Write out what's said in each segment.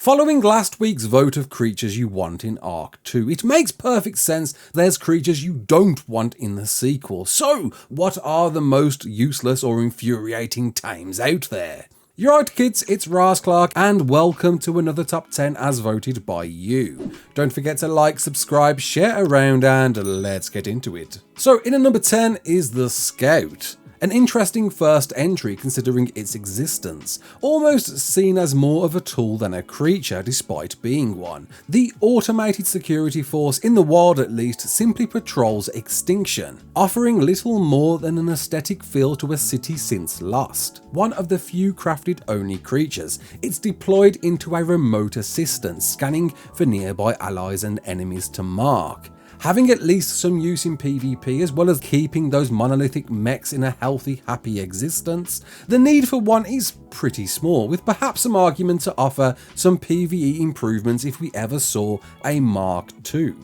Following last week's vote of creatures you want in ARK 2, it makes perfect sense there's creatures you don't want in the sequel. So, what are the most useless or infuriating tames out there? You're right kids, it's Raasclark and welcome to another top 10 as voted by you. Don't forget to like, subscribe, share around and let's get into it. So in at number 10 is the Scout. An interesting first entry considering its existence, almost seen as more of a tool than a creature despite being one. The automated security force, in the wild at least, simply patrols extinction, offering little more than an aesthetic feel to a city since Lost. One of the few crafted only creatures, it's deployed into a remote assistance, scanning for nearby allies and enemies to mark. Having at least some use in PvP as well as keeping those monolithic mechs in a healthy, happy existence, the need for one is pretty small, with perhaps some argument to offer some PvE improvements if we ever saw a Mark II.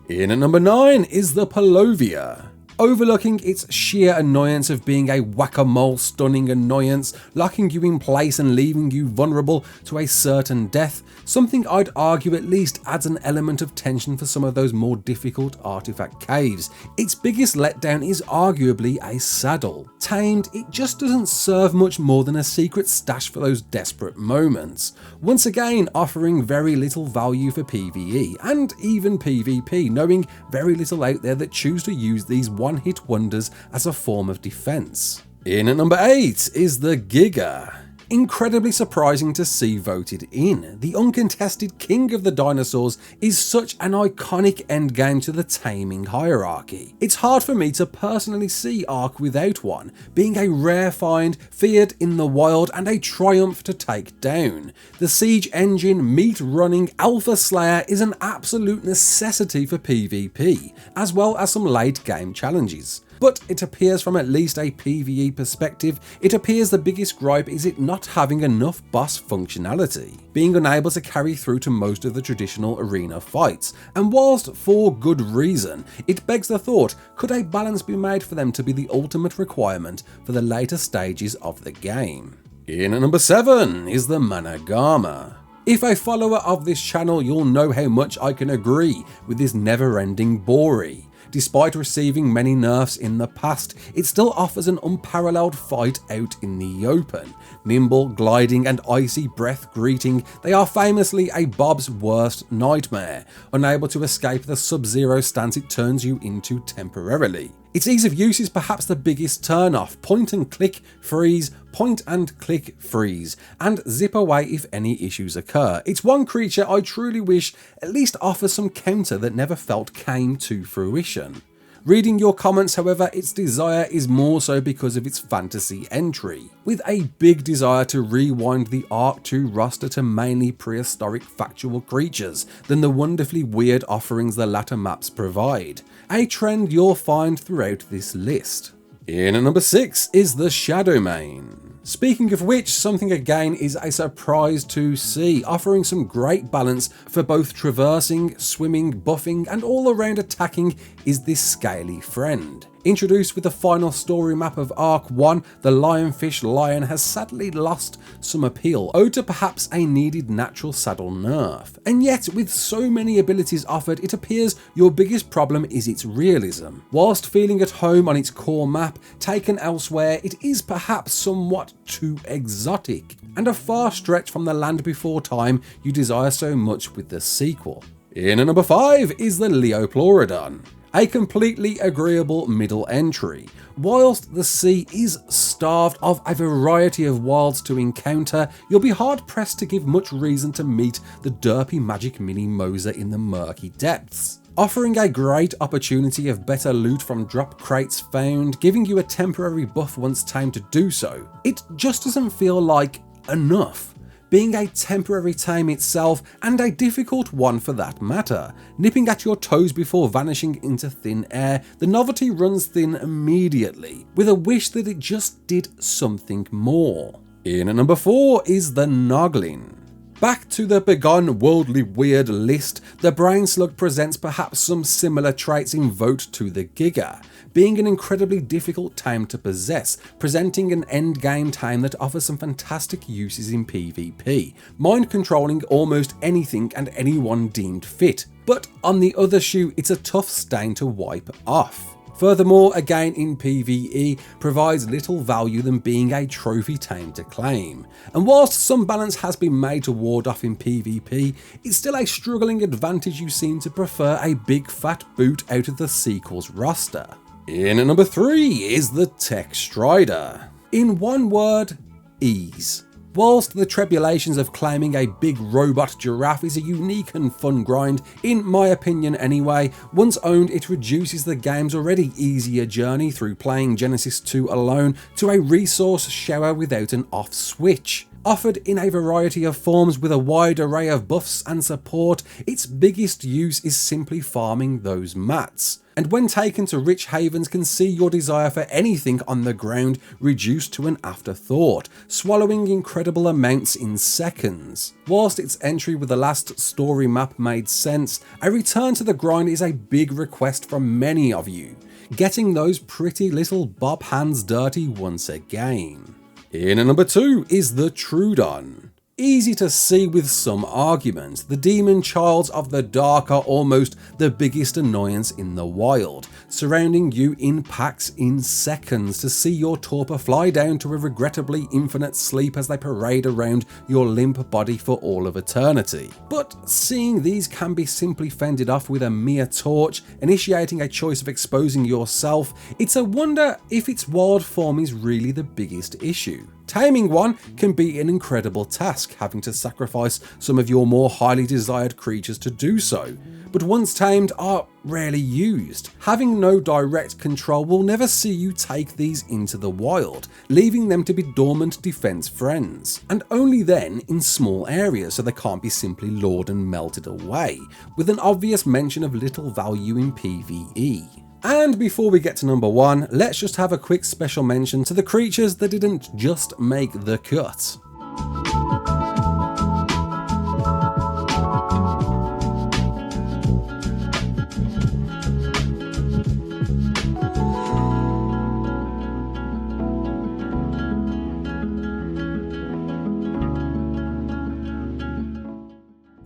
In at number 9 is the Polovia. Overlooking its sheer annoyance of being a whack-a-mole stunning annoyance, locking you in place and leaving you vulnerable to a certain death, something I'd argue at least adds an element of tension for some of those more difficult artifact caves. Its biggest letdown is arguably a saddle. Tamed, it just doesn't serve much more than a secret stash for those desperate moments. Once again, offering very little value for PvE and even PvP, knowing very little out there that choose to use these one-hit wonders as a form of defense. In at number 8 is the Giga. Incredibly surprising to see voted in. The uncontested king of the dinosaurs is such an iconic endgame to the taming hierarchy. It's hard for me to personally see ARK without one, being a rare find, feared in the wild and a triumph to take down. The siege engine, meat running Alpha Slayer is an absolute necessity for PvP, as well as some late game challenges. But it appears from at least a PvE perspective, it appears the biggest gripe is it not having enough boss functionality, being unable to carry through to most of the traditional arena fights, and whilst for good reason, it begs the thought, could a balance be made for them to be the ultimate requirement for the later stages of the game? In at number 7 is the Managama. If a follower of this channel, you'll know how much I can agree with this never-ending Bory. Despite receiving many nerfs in the past, it still offers an unparalleled fight out in the open. Nimble, gliding and icy breath greeting, they are famously a Bob's worst nightmare, unable to escape the sub-zero stance it turns you into temporarily. Its ease of use is perhaps the biggest turn-off. Point and click, freeze, point and click, freeze, and zip away if any issues occur. It's one creature I truly wish at least offers some counter that never felt came to fruition. Reading your comments, however, its desire is more so because of its fantasy entry, with a big desire to rewind the ARK 2 roster to mainly prehistoric factual creatures than the wonderfully weird offerings the latter maps provide, a trend you'll find throughout this list. In at number 6 is the Shadowmane. Speaking of which, something again is a surprise to see, offering some great balance for both traversing, swimming, buffing and all around attacking is this scaly friend. Introduced with the final story map of ARK 1, the lionfish lion has sadly lost some appeal, owed to perhaps a needed natural saddle nerf. And yet, with so many abilities offered, it appears your biggest problem is its realism. Whilst feeling at home on its core map, taken elsewhere, it is perhaps somewhat too exotic, and a far stretch from the land before time you desire so much with the sequel. In at number 5 is the Leoplauradon. A completely agreeable middle entry. Whilst the sea is starved of a variety of wilds to encounter, you'll be hard pressed to give much reason to meet the derpy magic mini Moser in the murky depths. Offering a great opportunity of better loot from drop crates found, giving you a temporary buff once time to do so, it just doesn't feel like enough. Being a temporary tame itself, and a difficult one for that matter. Nipping at your toes before vanishing into thin air, the novelty runs thin immediately, with a wish that it just did something more. In at number 4 is the Noglin. Back to the begun worldly weird list, the Brain Slug presents perhaps some similar traits in vote to the Giga, being an incredibly difficult tame to possess, presenting an endgame tame that offers some fantastic uses in PvP, mind controlling almost anything and anyone deemed fit. But on the other shoe, it's a tough stain to wipe off. Furthermore, again in PvE, provides little value than being a trophy tame to claim. And whilst some balance has been made to ward off in PvP, it's still a struggling advantage you seem to prefer a big fat boot out of the sequel's roster. In at number 3 is the Tech Strider. In one word, ease. Whilst the tribulations of claiming a big robot giraffe is a unique and fun grind, in my opinion anyway, once owned it reduces the game's already easier journey through playing Genesis 2 alone to a resource shower without an off switch. Offered in a variety of forms with a wide array of buffs and support, its biggest use is simply farming those mats. And when taken to rich havens can see your desire for anything on the ground reduced to an afterthought, swallowing incredible amounts in seconds. Whilst its entry with the last story map made sense, a return to the grind is a big request from many of you, getting those pretty little bob hands dirty once again. In at number 2 is the Troodon. Easy to see with some arguments, the demon childs of the dark are almost the biggest annoyance in the wild, surrounding you in packs in seconds to see your torpor fly down to a regrettably infinite sleep as they parade around your limp body for all of eternity. But seeing these can be simply fended off with a mere torch, initiating a choice of exposing yourself, it's a wonder if its wild form is really the biggest issue. Taming one can be an incredible task, having to sacrifice some of your more highly desired creatures to do so, but once tamed are rarely used. Having no direct control will never see you take these into the wild, leaving them to be dormant defense friends, and only then in small areas so they can't be simply lured and melted away, with an obvious mention of little value in PvE. And before we get to number 1, let's just have a quick special mention to the creatures that didn't just make the cut.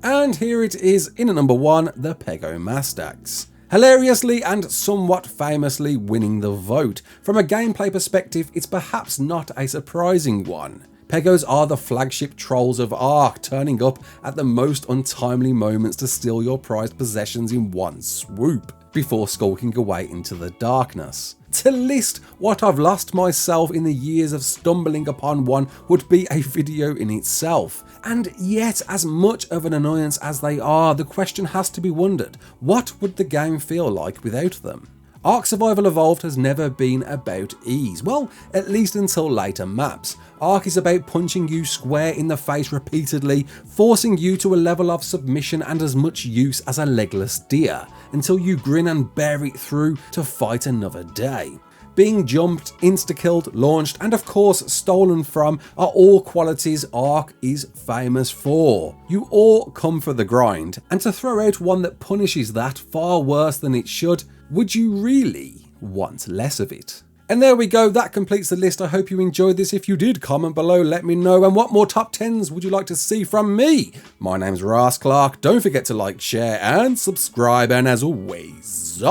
And here it is in at number 1, the Pegomastax. Hilariously and somewhat famously winning the vote. From a gameplay perspective, it's perhaps not a surprising one. Pegos are the flagship trolls of ARK, turning up at the most untimely moments to steal your prized possessions in one swoop, before skulking away into the darkness. To list what I've lost myself in the years of stumbling upon one would be a video in itself. And yet, as much of an annoyance as they are, the question has to be wondered, what would the game feel like without them? ARK Survival Evolved has never been about ease, well, at least until later maps. ARK is about punching you square in the face repeatedly, forcing you to a level of submission and as much use as a legless deer, until you grin and bear it through to fight another day. Being jumped, insta-killed, launched, and of course stolen from are all qualities ARK is famous for. You all come for the grind, and to throw out one that punishes that far worse than it should, would you really want less of it? And there we go, that completes the list. I hope you enjoyed this. If you did, comment below, let me know. And what more top 10s would you like to see from me? My name's Raasclark. Don't forget to like, share, and subscribe. And as always,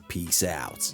peace out.